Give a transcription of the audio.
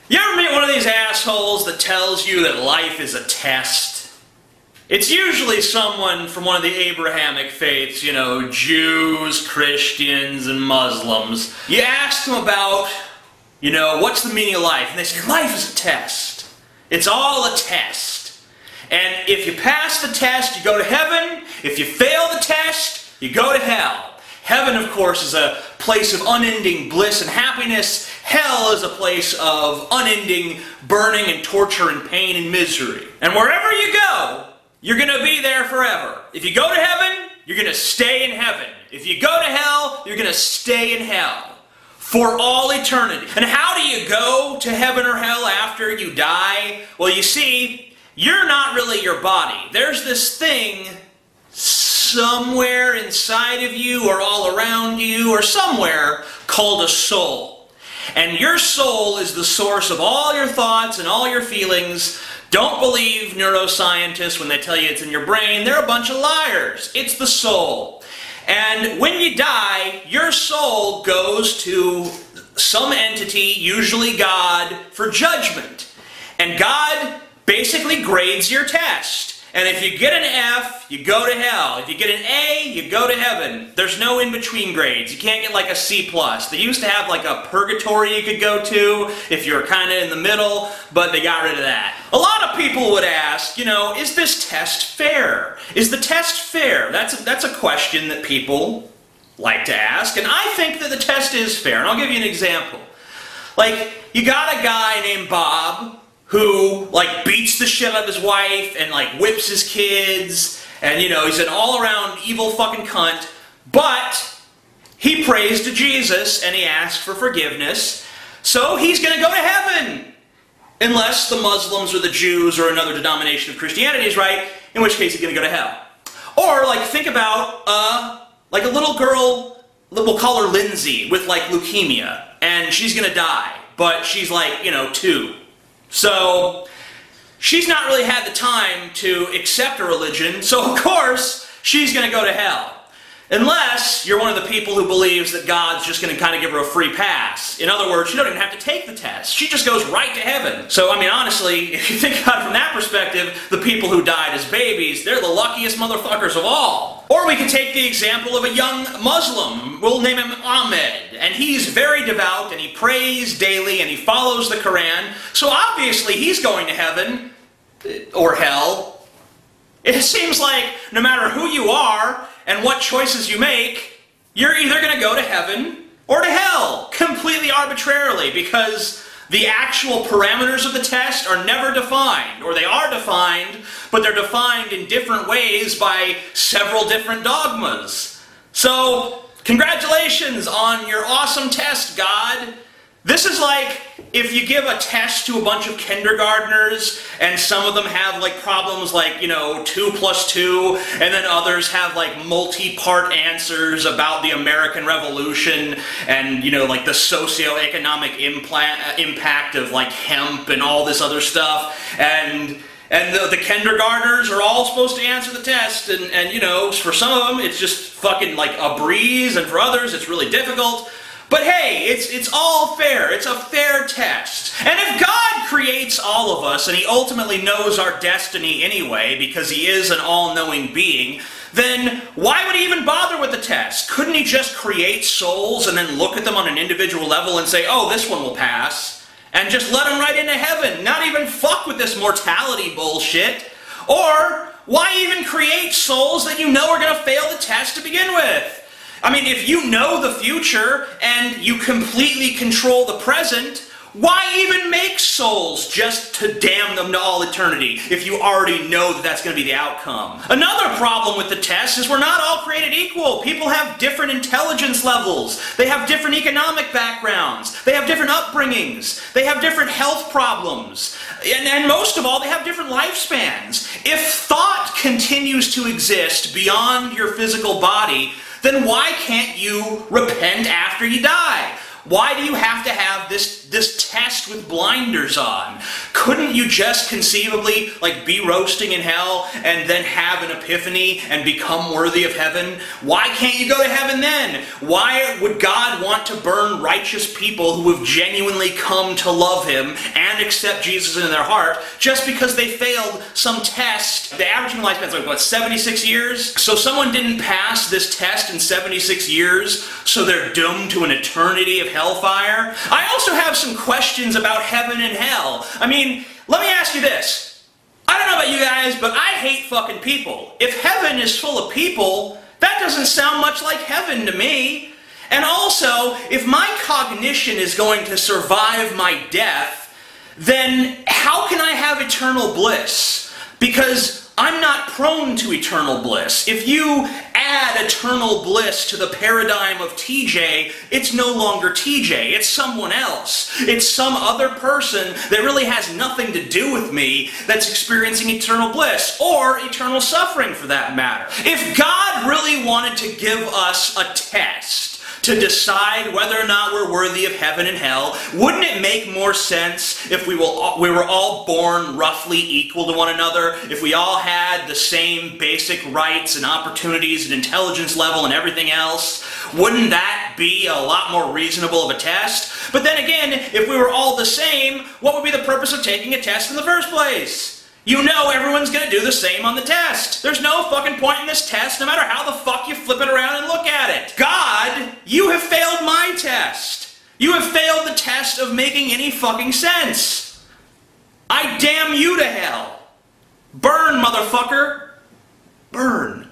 You ever meet one of these assholes that tells you that life is a test? It's usually someone from one of the Abrahamic faiths, you know, Jews, Christians, and Muslims. You ask them about, you know, what's the meaning of life? And they say, life is a test. It's all a test. And if you pass the test, you go to heaven. If you fail the test, you go to hell. Heaven, of course, is a place of unending bliss and happiness. Hell is a place of unending burning and torture and pain and misery. And wherever you go, you're going to be there forever. If you go to heaven, you're going to stay in heaven. If you go to hell, you're going to stay in hell for all eternity. And how do you go to heaven or hell after you die? Well, you see, you're not really your body. There's this thing somewhere inside of you or all around you or somewhere called a soul. And your soul is the source of all your thoughts and all your feelings. Don't believe neuroscientists when they tell you it's in your brain. They're a bunch of liars. It's the soul. And when you die, your soul goes to some entity, usually God, for judgment. And God basically grades your test. And if you get an F, you go to hell. If you get an A, you go to heaven. There's no in-between grades. You can't get like a C+. They used to have like a purgatory you could go to if you were kind of in the middle, but they got rid of that. A lot of people would ask, you know, is this test fair? Is the test fair? That's a question that people like to ask, and I think that the test is fair. And I'll give you an example. Like, you got a guy named Bob who, like, beats the shit out of his wife and, like, whips his kids, and, you know, he's an all-around evil fucking cunt, but he prays to Jesus and he asks for forgiveness, so he's gonna go to heaven, unless the Muslims or the Jews or another denomination of Christianity is right, in which case he's gonna go to hell. Or, like, think about, like a little girl, we'll call her Lindsay, with, like, leukemia, and she's gonna die, but she's, like, you know, 2. So, she's not really had the time to accept a religion, so of course, she's going to go to hell. Unless you're one of the people who believes that God's just going to kind of give her a free pass. In other words, you don't even have to take the test. She just goes right to heaven. So, I mean, honestly, if you think about it from that perspective, the people who died as babies, they're the luckiest motherfuckers of all. Or we could take the example of a young Muslim. We'll name him Ahmed. And he's very devout, and he prays daily, and he follows the Quran. So obviously he's going to heaven, or hell. It seems like no matter who you are, and what choices you make, you're either going to go to heaven or to hell, completely arbitrarily, because the actual parameters of the test are never defined, or they are defined, but they're defined in different ways by several different dogmas. So, congratulations on your awesome test, God. This is like if you give a test to a bunch of kindergartners and some of them have like problems like, you know, 2 + 2, and then others have like multi-part answers about the American Revolution and, you know, like the socioeconomic impact of like hemp and all this other stuff, and the kindergartners are all supposed to answer the test, and you know, for some of them it's just fucking like a breeze, and for others it's really difficult. But hey, it's all fair. It's a fair test. And if God creates all of us, and He ultimately knows our destiny anyway, because He is an all-knowing being, then why would He even bother with the test? Couldn't He just create souls and then look at them on an individual level and say, oh, this one will pass, and just let them right into heaven, not even fuck with this mortality bullshit? Or why even create souls that you know are going to fail the test to begin with? I mean, if you know the future and you completely control the present, why even make souls just to damn them to all eternity if you already know that that's going to be the outcome? Another problem with the test is we're not all created equal. People have different intelligence levels. They have different economic backgrounds. They have different upbringings. They have different health problems. And most of all, they have different lifespans. If thought continues to exist beyond your physical body, then why can't you repent after you die? Why do you have to have this test with blinders on? Couldn't you just conceivably be roasting in hell and then have an epiphany and become worthy of heaven? Why can't you go to heaven then? Why would God want to burn righteous people who have genuinely come to love him and accept Jesus in their heart just because they failed some test? The average human lifespan is 76 years? So someone didn't pass this test in 76 years, so they're doomed to an eternity of hellfire? I also have some questions about heaven and hell. I mean, let me ask you this. I don't know about you guys, but I hate fucking people. If heaven is full of people, that doesn't sound much like heaven to me. And also, if my cognition is going to survive my death, then how can I have eternal bliss? Because I'm not prone to eternal bliss. If you add eternal bliss to the paradigm of TJ, it's no longer TJ, it's someone else. It's some other person that really has nothing to do with me that's experiencing eternal bliss, or eternal suffering for that matter. If God really wanted to give us a test to decide whether or not we're worthy of heaven and hell, wouldn't it make more sense if we were all born roughly equal to one another, if we all had the same basic rights and opportunities and intelligence level and everything else? Wouldn't that be a lot more reasonable of a test? But then again, if we were all the same, what would be the purpose of taking a test in the first place? You know everyone's going to do the same on the test. There's no fucking point in this test, no matter how the fuck you flip it around and look at it. God, you have failed my test. You have failed the test of making any fucking sense. I damn you to hell. Burn, motherfucker. Burn.